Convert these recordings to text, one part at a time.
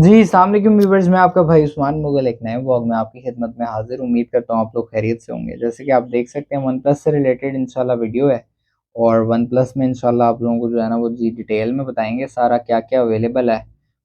जी, अस्सलाम वालेकुम व्यूअर्स, मैं आपका भाई उस्मान मुगल एक नए व्लॉग में आपकी खिदमत में हाज़िर। उम्मीद करता हूँ आप लोग खैरियत से होंगे। जैसे कि आप देख सकते हैं वन प्लस से रिलेटेड इंशाल्लाह वीडियो है और वन प्लस में इंशाल्लाह आप लोगों को जो है ना वो जी डिटेल में बताएँगे सारा क्या-क्या अवेलेबल है।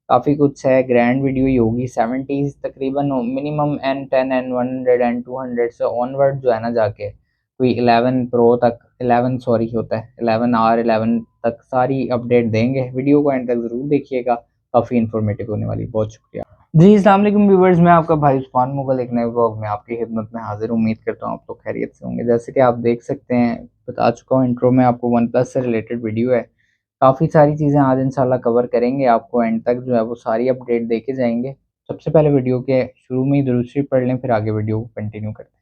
काफ़ी कुछ है, ग्रैंड वीडियो ही होगी। 70 तकरीबन मिनिमम N10 N100 N200 से ऑनवर्ड जो है ना जाके कोई 11 प्रो तक 11 सॉरी होता है 11R 11 तक सारी अपडेट देंगे। वीडियो को एंड तक ज़रूर देखिएगा, काफ़ी इन्फॉर्मेटिव होने वाली। बहुत शुक्रिया। जी, अस्सलाम वालेकुम व्यूअर्स, मैं आपका भाई उस्मान मुगल एक नए व्लॉग में आपकी खिदमत में हाज़िर। उम्मीद करता हूँ आप लोग खैरियत से होंगे। जैसे कि आप देख सकते हैं, बता चुका हूँ इंट्रो में आपको वन प्लस से रिलेटेड वीडियो है। काफ़ी सारी चीज़ें आज इंशाल्लाह कवर करेंगे, आपको एंड तक जो है वो सारी अपडेट देके जाएँगे। सबसे पहले वीडियो के शुरू में ही दुरूद शरीफ पढ़ लें, फिर आगे वीडियो को कंटिन्यू करते हैं।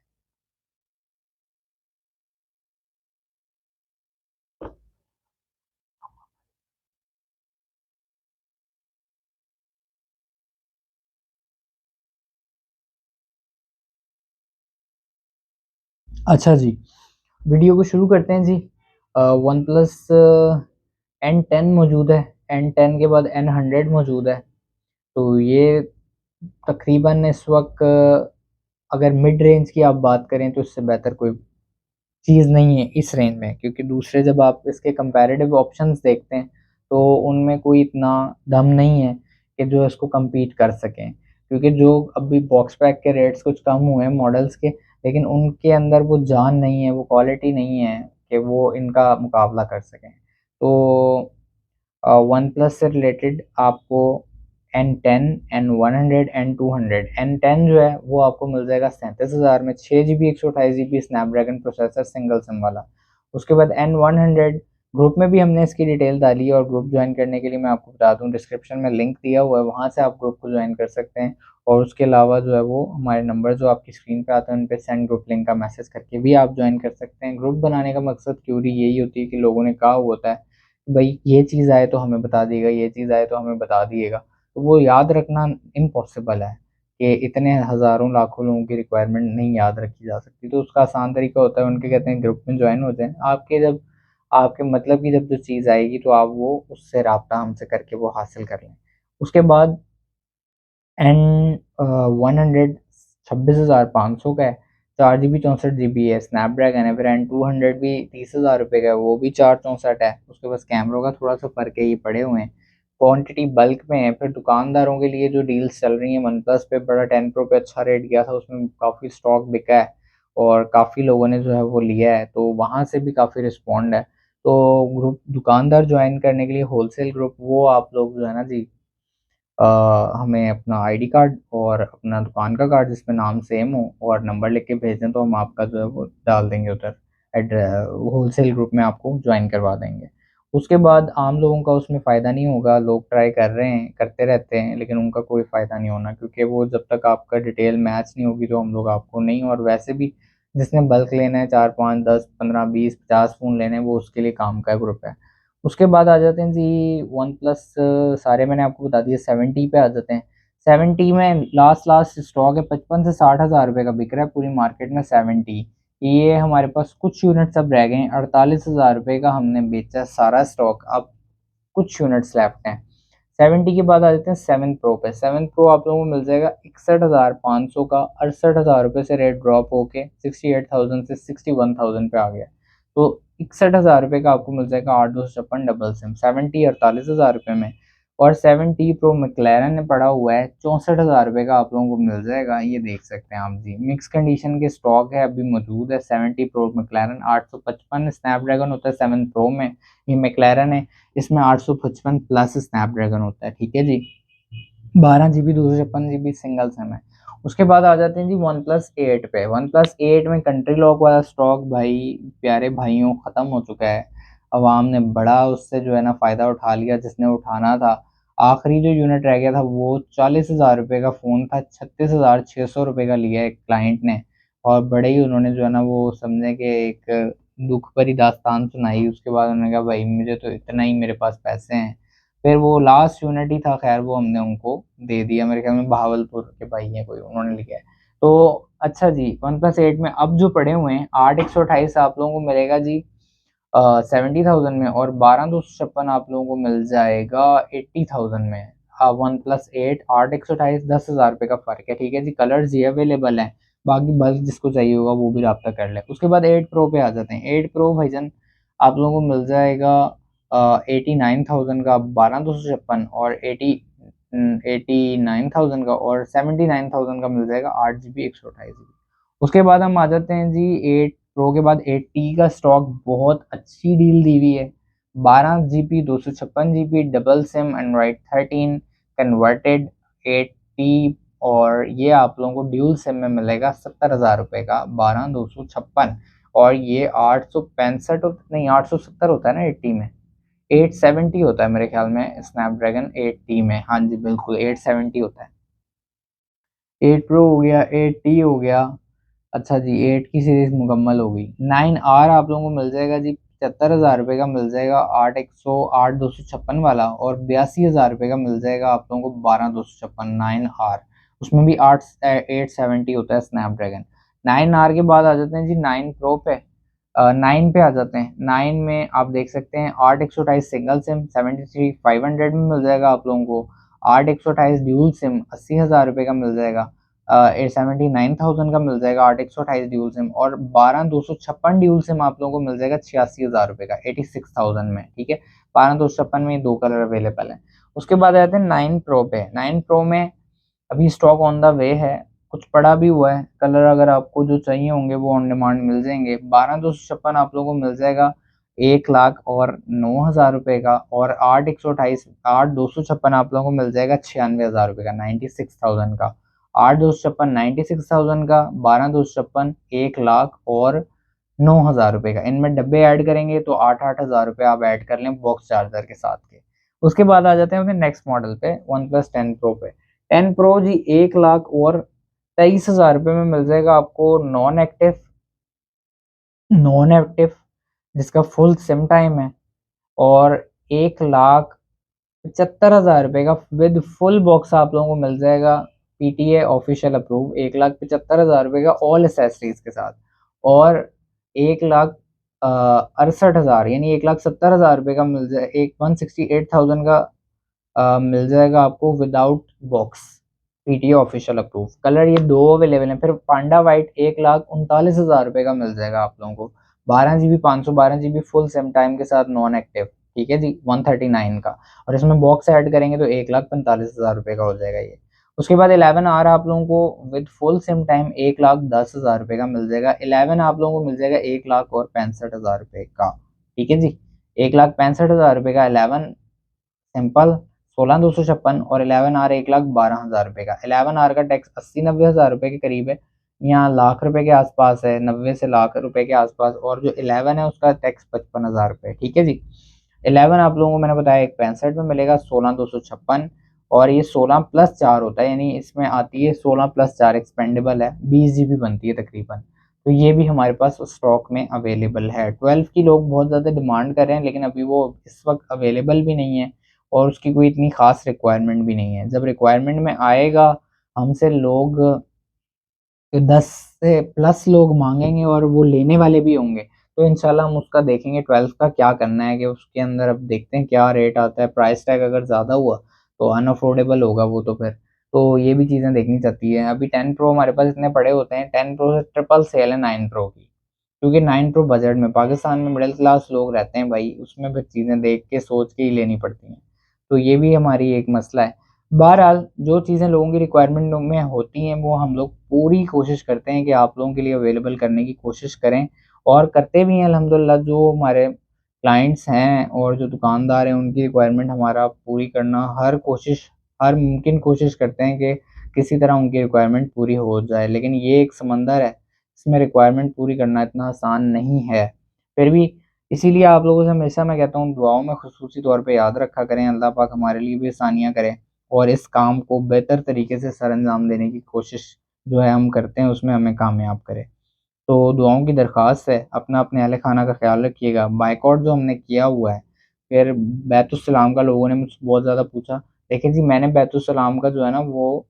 अच्छा जी, वीडियो को शुरू करते हैं जी। वन प्लस N10 मौजूद है, N10 के बाद N100 मौजूद है। तो ये तकरीबन इस वक़्त अगर मिड रेंज की आप बात करें तो इससे बेहतर कोई चीज़ नहीं है इस रेंज में, क्योंकि दूसरे जब आप इसके कंपैरेटिव ऑप्शंस देखते हैं तो उनमें कोई इतना दम नहीं है कि जो इसको कम्पीट कर सकें। क्योंकि जो अभी बॉक्स पैक के रेट्स कुछ कम हुए हैं मॉडल्स के, लेकिन उनके अंदर वो जान नहीं है, वो क्वालिटी नहीं है कि वो इनका मुकाबला कर सकें। तो वन प्लस से रिलेटेड आपको N10, N100, N200, N10 जो है वो आपको मिल जाएगा 37,000 में, 6 GB 128 GB Snapdragon processor single SIM वाला। उसके बाद N100 ग्रुप में भी हमने इसकी डिटेल डाली है और ग्रुप ज्वाइन करने के लिए मैं आपको बता दूं, डिस्क्रिप्शन में लिंक दिया हुआ है, वहाँ से आप ग्रुप को ज्वाइन कर सकते हैं। और उसके अलावा जो है वो हमारे नंबर जो आपकी स्क्रीन पे आते हैं उन पे सेंड ग्रुप लिंक का मैसेज करके भी आप ज्वाइन कर सकते हैं। ग्रुप बनाने का मकसद क्यूरी यही होती है कि लोगों ने कहा होता है भाई ये चीज़ आए तो हमें बता दिएगा, ये चीज़ आए तो हमें बता दिएगा। तो वो याद रखना इम्पॉसिबल है कि इतने हज़ारों लाखों लोगों की रिक्वायरमेंट नहीं याद रखी जा सकती। तो उसका आसान तरीका होता है, उनके कहते हैं ग्रुप में जॉइन हो जाएँ। आपके मतलब की जब जो चीज़ आएगी तो आप वो उससे राब्ता हमसे करके वो हासिल कर लें। उसके बाद एन 100 26,500 का है, 4 GB 64 GB है, स्नैपड्रैगन है। फिर N200 भी 30,000 रुपये का है, वो भी 464 है। उसके पास कैमरों का थोड़ा सा फ़र्क है, ये पड़े हुए हैं। क्वांटिटी बल्क में है। फिर दुकानदारों के लिए जो डील्स चल रही हैं, वन प्लस पे बड़ा 10 प्रो पे अच्छा रेट गया था, उसमें काफ़ी स्टॉक बिका है और काफ़ी लोगों ने जो है वो लिया है, तो वहाँ से भी काफ़ी रिस्पॉन्ड है। तो ग्रुप दुकानदार ज्वाइन करने के लिए होलसेल ग्रुप वो आप लोग जो है ना जी, हमें अपना आईडी कार्ड और अपना दुकान का कार्ड जिसमें नाम सेम हो और नंबर लिख के भेज दें, तो हम आपका जो है वो डाल देंगे उधर होलसेल ग्रुप में आपको ज्वाइन करवा देंगे। उसके बाद आम लोगों का उसमें फ़ायदा नहीं होगा, लोग ट्राई कर रहे हैं, करते रहते हैं, लेकिन उनका कोई फ़ायदा नहीं होना, क्योंकि वो जब तक आपका डिटेल मैच नहीं होगी तो हम लोग आपको नहीं। और वैसे भी जिसने बल्क लेना है, 4 5 10 15 20 50 फ़ोन लेने हैं, वो उसके लिए काम का ग्रुप है। उसके बाद आ जाते हैं जी वन प्लस, सारे मैंने आपको बता दिए। 70 पे आ जाते हैं। 70 में लास्ट स्टॉक है, 55 से 60,000 रुपये का बिक रहा है पूरी मार्केट में 70। ये हमारे पास कुछ यूनिट्स अब रह गए हैं, 48,000 रुपये का हमने बेचा सारा स्टॉक, अब कुछ यूनिट्स लेफ्ट हैं। 70 के बाद आ जाते हैं 7 प्रो पे। 7 प्रो आप लोगों को मिल जाएगा 61,500 का, 68,000 रुपये से रेट ड्रॉप होके 68,000 से 61,000 पे आ गया। तो 61,000 रुपये का आपको मिल जाएगा 8/256 डबल सिम, 70 48,000 रुपये में। और 70 प्रो मैक्लैरन में पड़ा हुआ है 64,000 रुपये का, आप लोगों को मिल जाएगा। ये देख सकते हैं आप जी, मिक्स कंडीशन के स्टॉक है, अभी मौजूद है। 70 प्रो मैक्लैरन 855 स्नैपड्रैगन होता है 7 प्रो में, ये मैक्लैरन है, इसमें 855 प्लस स्नैपड्रैगन होता है, ठीक है जी। 12 GB 256 GB सिंगल सिम है। उसके बाद आ जाते हैं जी वन प्लस 8 पे। वन प्लस 8 में कंट्री लॉक वाला स्टॉक भाई प्यारे भाइयों ख़त्म हो चुका है। अवाम ने बड़ा उससे जो है ना फ़ायदा उठा लिया, जिसने उठाना था। आखिरी जो यूनिट रह गया था वो 40,000 रुपये का फ़ोन था, 36,600 रुपये का लिया एक क्लाइंट ने। और बड़े ही उन्होंने जो है ना वो समझे कि एक दुख भरी दास्तान सुनाई। उसके बाद उन्होंने कहा भाई मुझे तो इतना ही मेरे पास पैसे हैं। फिर वो लास्ट यूनिट ही था, खैर वो हमने उनको दे दिया। मेरे ख्याल में बहावलपुर के भाई हैं कोई, उन्होंने लिखा है। तो अच्छा जी, वन प्लस 8 में अब जो पड़े हुए हैं 8/128 आप लोगों को मिलेगा जी 70,000 में, और 12/256 आप लोगों को मिल जाएगा 80,000 में। OnePlus 8 8/128 10,000 रुपये का फ़र्क है, ठीक है जी। कलर्स ये अवेलेबल हैं, बाकी बल्क जिसको चाहिए होगा वो भी रब्ता कर ले। उसके बाद 8 प्रो पे आ जाते हैं। 8 प्रो भाईजान आप लोगों को मिल जाएगा 89,000 का 12,256 और 89,000 का और 79,000 का मिल जाएगा 8 GB 128 GB। उसके बाद हम आ जाते हैं जी 8 प्रो के बाद 8T का स्टॉक बहुत अच्छी डील दी हुई है। 12 GB 256 GB double SIM Android 13 converted 8T और ये आप लोगों को ड्यूल सिम में मिलेगा 70,000 रुपये का 12,256 और ये 865 नहीं 870 होता है ना 8T में, 870 होता है मेरे ख्याल में स्नैपड्रैगन 8T में। हाँ जी बिल्कुल 870 होता है। 8 प्रो हो गया, 8T हो गया। अच्छा जी 8 की सीरीज मुकम्मल हो गई। 9R आप लोगों को मिल जाएगा जी 75,000 रुपये का मिल जाएगा 8/108 वाला और 82,000 रुपये का मिल जाएगा आप लोगों को 12,256 9R। उसमें भी 870 होता है स्नैपड्रैगन। 9R के बाद आ जाते हैं जी 9 प्रो पे। 9 पे आ जाते हैं। 9 में आप देख सकते हैं 8/128 सिंगल सिम 73,500 में मिल जाएगा आप लोगों को। 8/128 ड्यूल सिम 80,000 रुपये का मिल जाएगा। 79,000 का मिल जाएगा 8/128 ड्यूल सिम और 12,256 ड्यूल सिम आप लोगों को मिल जाएगा 86,000 रुपये का 86,000 में, ठीक है। 12,256 में दो कलर अवेलेबल है। उसके बाद आते हैं 9 प्रो पे। 9 प्रो में अभी स्टॉक ऑन द वे है, कुछ पड़ा भी हुआ है। कलर अगर आपको जो चाहिए होंगे वो ऑन डिमांड मिल जाएंगे। 12,256 आप लोगों को मिल जाएगा 1,09,000 रुपये का और 8/128 आप लोगों को मिल जाएगा 96,000 रुपये का 96,000 का। 8/256 96,000 का, 12/256 1,00,000 और 9,000 रुपये का। इनमें डब्बे ऐड करेंगे तो 8,000 रुपये आप ऐड कर लें बॉक्स चार्जर के साथ के। उसके बाद आ जाते हैं अपने नेक्स्ट मॉडल पे OnePlus 10 Pro पे। 10 Pro जी 1,00,000 और 23,000 रुपये में मिल जाएगा आपको नॉन एक्टिव जिसका फुल सिम टाइम है और 1,75,000 रुपये का विद फुल बॉक्स आप लोगों को मिल जाएगा PTA ऑफिशियल अप्रूव 1,75,000 रुपये का ऑल एसेसरीज के साथ और 1,68,000 यानी 1,70,000 रुपये का मिल जाए 168,000 का मिल जाएगा आपको without box PTA official approve. Colour ये दो अवेलेबल हैं। फिर पांडा वाइट 1,39,000 रुपये का मिल जाएगा आप लोगों को 12 GB 512 GB full SIM time के साथ नॉन एक्टिव, ठीक है जी 139 का। और इसमें बॉक्स ऐड करेंगे तो 1,45,000 रुपये का हो जाएगा ये। उसके बाद 11R आप लोगों को विद फुल सिम टाइम 1,10,000 रुपये का मिल जाएगा। 11 आप लोगों को मिल जाएगा 1,65,000 रुपये का, ठीक है जी 1,65,000 रुपये का 11 सिंपल 16,256 और 11R 1,12,000 रुपये का। 11R का टैक्स 80-90 हज़ार रुपये के करीब है, यहाँ लाख रुपए के आसपास है, 90 से लाख रुपए के आसपास। और जो 11 है उसका टैक्स 55,000 रुपये, ठीक है जी। 11 आप लोगों को मैंने बताया 165 में मिलेगा 16,256 और ये 16+4 होता है, यानी इसमें आती है 16+4 एक्सपेंडेबल है, 20 GB बनती है तकरीबन। तो ये भी हमारे पास स्टॉक में अवेलेबल है। 12 की लोग बहुत ज़्यादा डिमांड कर रहे हैं लेकिन अभी वो इस वक्त अवेलेबल भी नहीं है और उसकी कोई इतनी ख़ास रिक्वायरमेंट भी नहीं है। जब रिक्वायरमेंट में आएगा हमसे लोग 10 से प्लस लोग मांगेंगे और वो लेने वाले भी होंगे तो इंशाल्लाह हम उसका देखेंगे 12 का क्या करना है कि उसके अंदर अब देखते हैं क्या रेट आता है। प्राइस टैग अगर ज़्यादा हुआ तो अनअफोर्डेबल होगा वो, तो फिर तो ये भी चीज़ें देखनी चाहती है। अभी 10 प्रो हमारे पास इतने पड़े होते हैं, 10 प्रो से ट्रिपल सेल है 9 प्रो की, क्योंकि 9 प्रो बजट में पाकिस्तान में मिडिल क्लास लोग रहते हैं भाई, उसमें फिर चीज़ें देख के सोच के ही लेनी पड़ती हैं। तो ये भी हमारी एक मसला है। बहरहाल जो चीज़ें लोगों की रिक्वायरमेंट में होती हैं वो हम लोग पूरी कोशिश करते हैं कि आप लोगों के लिए अवेलेबल करने की कोशिश करें और करते भी हैं अल्हम्दुलिल्लाह। जो हमारे क्लाइंट्स हैं और जो दुकानदार हैं उनकी रिक्वायरमेंट हमारा पूरी करना हर मुमकिन कोशिश करते हैं कि किसी तरह उनकी रिक्वायरमेंट पूरी हो जाए। लेकिन ये एक समंदर है, इसमें रिक्वायरमेंट पूरी करना इतना आसान नहीं है। फिर भी इसीलिए आप लोगों से हमेशा मैं कहता हूँ दुआओं में खुसूसी तौर पे याद रखा करें, अल्लाह पाक हमारे लिए भी आसानियाँ करे और इस काम को बेहतर तरीके से सरअंजाम देने की कोशिश जो है हम करते हैं उसमें हमें कामयाब करे। तो दुआओं की दरख्वास्त है, अपना अपने अहल खाना का ख्याल रखिएगा। बाइकआउट जो हमने किया हुआ है, फिर बैतुस्सलाम का लोगों ने मुझसे बहुत ज़्यादा पूछा। देखिए जी मैंने बैतुस्सलाम का जो है ना वो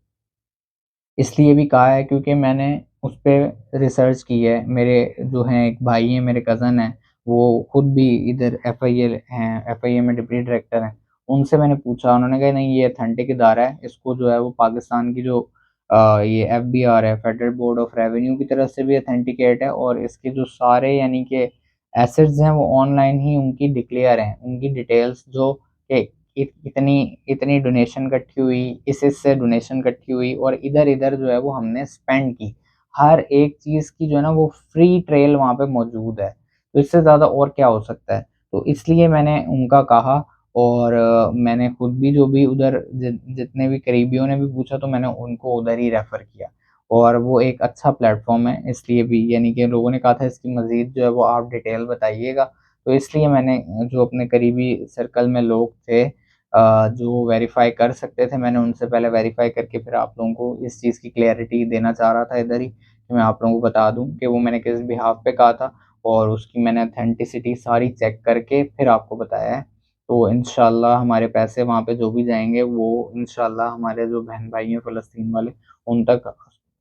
इसलिए भी कहा है क्योंकि मैंने उस पर रिसर्च की है। मेरे जो हैं एक भाई हैं, मेरे कज़न हैं, वो खुद भी इधर FIA हैं, FIA में डिप्टी डायरेक्टर हैं। उनसे मैंने पूछा, उन्होंने कहा नहीं ये ऑथेंटिक इदारा है, इसको जो है वो पाकिस्तान की जो ये FBR है, फेडरल बोर्ड ऑफ रेवेन्यू की तरफ से भी ऑथेंटिकेट है, और इसके जो सारे यानी कि एसेट्स हैं वो ऑनलाइन ही उनकी डिक्लेयर हैं, उनकी डिटेल्स जो कि इतनी इतनी डोनेशन इकट्ठी हुई, इस इससे डोनेशन इकट्ठी हुई, और इधर इधर जो है वो हमने स्पेंड की, हर एक चीज़ की जो है ना वो फ्री ट्रेल वहाँ पे मौजूद है। तो इससे ज़्यादा और क्या हो सकता है। तो इसलिए मैंने उनका कहा, और मैंने खुद भी जो भी उधर जितने भी करीबियों ने भी पूछा तो मैंने उनको उधर ही रेफ़र किया, और वो एक अच्छा प्लेटफॉर्म है इसलिए भी, यानी कि लोगों ने कहा था इसकी मज़ीद जो है वो आप डिटेल बताइएगा। तो इसलिए मैंने जो अपने करीबी सर्कल में लोग थे जो वेरीफाई कर सकते थे, मैंने उनसे पहले वेरीफाई करके फिर आप लोगों को इस चीज़ की क्लैरिटी देना चाह रहा था इधर ही, कि मैं आप लोगों को बता दूं कि वो मैंने किस बिहाफ पे कहा था, और उसकी मैंने ऑथेंटिसिटी सारी चेक करके फिर आपको बताया है। तो इंशाल्लाह हमारे पैसे वहाँ पे जो भी जाएंगे वो इंशाल्लाह हमारे जो बहन भाई हैं फ़लस्तीन वाले उन तक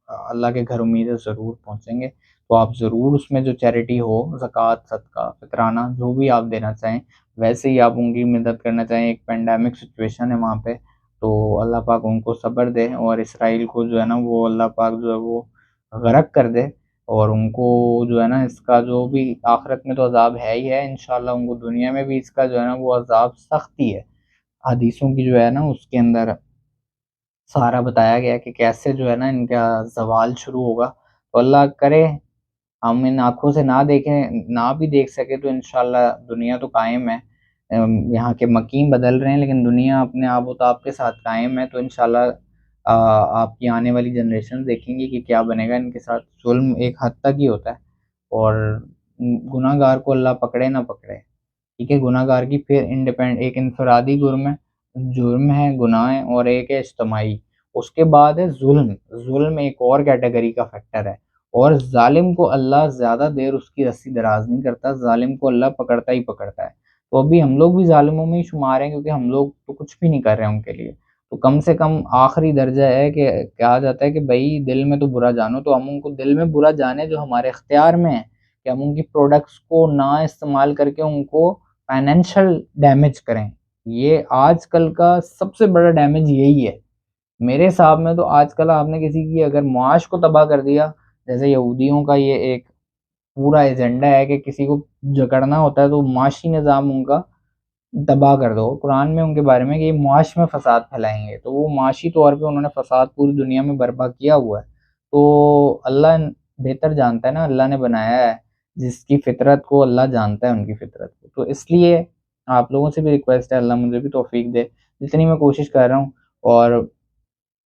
अल्लाह के घर उम्मीद है ज़रूर पहुँचेंगे। तो आप ज़रूर उसमें जो चैरिटी हो, ज़कात, सदका, फ़ितराना जो भी आप देना चाहें, वैसे ही आप उनकी मदद करना चाहें। एक पैंडेमिक सिचुएशन है वहाँ पे, तो अल्लाह पाक उनको सब्र दे, और इसराइल को जो है ना वो अल्लाह पाक जो है वो गरक कर दे, और उनको जो है ना इसका जो भी आखिरत में तो अज़ाब है ही है, इंशाल्लाह उनको दुनिया में भी इसका जो है ना वो अज़ाब सख्त ही है। हदीसों की जो है ना उसके अंदर सारा बताया गया है कि कैसे जो है ना इनका ज़वाल शुरू होगा। तो अल्लाह करे हम इन आँखों से ना देखें, ना भी देख सके तो इंशाल्लाह दुनिया तो कायम है। यहाँ के मकीम बदल रहे हैं लेकिन दुनिया अपने आबो-ताब के साथ कायम है, तो इंशाल्लाह आपकी आने वाली जनरेशन देखेंगी कि क्या बनेगा इनके साथ। ज़ुल्म एक हद तक ही होता है, और गुनहगार को अल्लाह पकड़े ना पकड़े, ठीक है? गुनहगार की फिर एक इनफरादी जुर्म है, गुनाह है, और एक है इज्तमाई। उसके बाद है ज़ुल्म, ज़ुल्म एक और कैटेगरी का फैक्टर है, और ज़ालिम को अल्लाह ज़्यादा देर उसकी रस्सी दराज़ नहीं करता, ज़ालिम को अल्लाह पकड़ता ही पकड़ता है। तो अभी हम लोग भी ज़ालिमों में ही शुमार हैं, क्योंकि हम लोग तो कुछ भी नहीं कर रहे हैं उनके लिए। तो कम से कम आखिरी दर्जा है कि कहा जाता है कि भई दिल में तो बुरा जानो, तो हम उनको दिल में बुरा जाने जो हमारे इख्तियार में है, कि हम उनकी प्रोडक्ट्स को ना इस्तेमाल करके उनको फाइनेंशियल डैमेज करें। ये आजकल का सबसे बड़ा डैमेज यही है। मेरे हिसाब में तो आजकल आपने किसी की अगर मुआश को तबाह कर दिया, जैसे यहूदियों का ये एक पूरा एजेंडा है कि किसी को जकड़ना होता है तो मुआशी निज़ाम उनका तबाह कर दो। कुरान में उनके बारे में कि ये मुआश में फ़साद फैलाएँगे, तो वो मुआशी तौर पे उन्होंने फ़साद पूरी दुनिया में बर्पा किया हुआ है। तो अल्लाह बेहतर जानता है ना, अल्लाह ने बनाया है, जिसकी फ़ितरत को अल्लाह जानता है उनकी फ़ितरत को। तो इसलिए आप लोगों से भी रिक्वेस्ट है, अल्लाह मुझे भी तौफ़ीक दे, जितनी मैं कोशिश कर रहा हूँ। और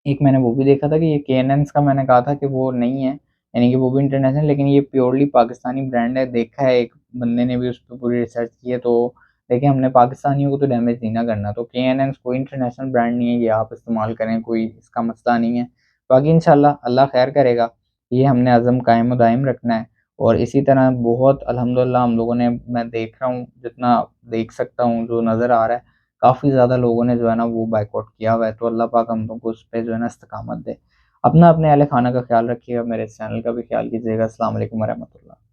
एक मैंने वो भी देखा था कि ये केएनएन्स का मैंने कहा था कि वो नहीं है, यानी कि वो भी इंटरनेशनल, लेकिन ये प्योरली पाकिस्तानी ब्रांड है। देखा है एक बंदे ने भी उस पे पूरी रिसर्च की है, तो देखिए हमने पाकिस्तानियों को तो डैमेज नहीं ना करना। तो केएनएन्स कोई इंटरनेशनल ब्रांड नहीं है, ये आप इस्तेमाल करें, कोई इसका मसला नहीं है। बाकी इंशाल्लाह अल्लाह खैर करेगा। ये हमने अज़म कायम व दायम रखना है, और इसी तरह बहुत अल्हम्दुलिल्लाह हम लोगों ने, मैं देख रहा हूँ जितना देख सकता हूँ, जो नज़र आ रहा है, काफ़ी ज़्यादा लोगों ने जो है ना वो बायकॉट किया हुआ है। तो अल्लाह पाक हम लोग को उस पे जो है ना इस्तिकामत दे। अपना अपने अहल खाना का ख़्याल रखिएगा, मेरे इस चैनल का भी ख़्याल कीजिएगा। अस्सलाम वालेकुम व रहमतुल्लाह।